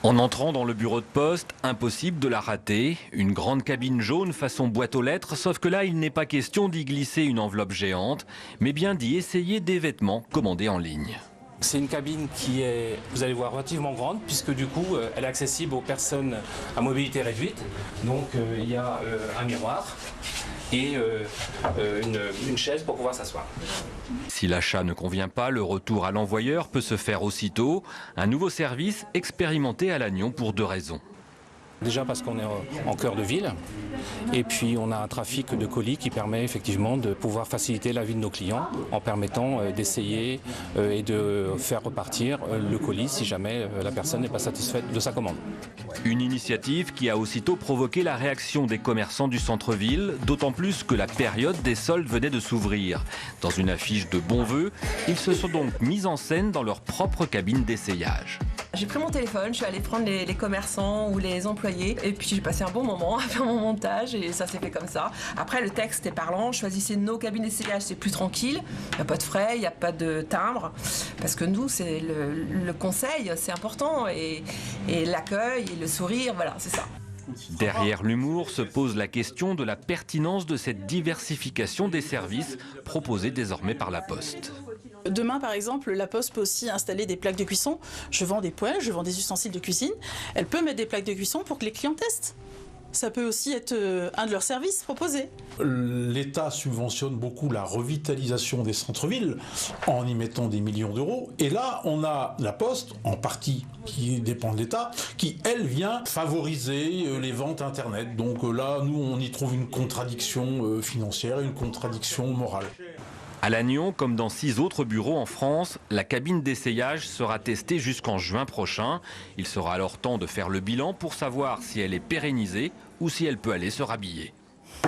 En entrant dans le bureau de poste, impossible de la rater. Une grande cabine jaune façon boîte aux lettres, sauf que là, il n'est pas question d'y glisser une enveloppe géante, mais bien d'y essayer des vêtements commandés en ligne. C'est une cabine qui est, vous allez voir, relativement grande, puisque du coup, elle est accessible aux personnes à mobilité réduite. Donc, il y a un miroir et une chaise pour pouvoir s'asseoir. Si l'achat ne convient pas, le retour à l'envoyeur peut se faire aussitôt. Un nouveau service expérimenté à Lannion pour 2 raisons. Déjà parce qu'on est en cœur de ville, et puis on a un trafic de colis qui permet effectivement de pouvoir faciliter la vie de nos clients en permettant d'essayer et de faire repartir le colis si jamais la personne n'est pas satisfaite de sa commande. Une initiative qui a aussitôt provoqué la réaction des commerçants du centre-ville, d'autant plus que la période des soldes venait de s'ouvrir. Dans une affiche de bons vœux, ils se sont donc mis en scène dans leur propre cabine d'essayage. J'ai pris mon téléphone, je suis allée prendre les commerçants ou les employés et puis j'ai passé un bon moment à faire mon montage et ça s'est fait comme ça. Après le texte est parlant, choisissez nos cabines d'essayage, c'est plus tranquille, il n'y a pas de frais, il n'y a pas de timbre parce que nous c'est le conseil, c'est important et l'accueil et le sourire, voilà c'est ça. Derrière l'humour se pose la question de la pertinence de cette diversification des services proposés désormais par la Poste. Demain, par exemple, la Poste peut aussi installer des plaques de cuisson. Je vends des poêles, je vends des ustensiles de cuisine. Elle peut mettre des plaques de cuisson pour que les clients testent. Ça peut aussi être un de leurs services proposés. L'État subventionne beaucoup la revitalisation des centres-villes en y mettant des millions d'euros. Et là, on a la Poste, en partie qui dépend de l'État, qui, elle, vient favoriser les ventes Internet. Donc là, nous, on y trouve une contradiction financière, une contradiction morale. À Lannion, comme dans 6 autres bureaux en France, la cabine d'essayage sera testée jusqu'en juin prochain. Il sera alors temps de faire le bilan pour savoir si elle est pérennisée ou si elle peut aller se rhabiller.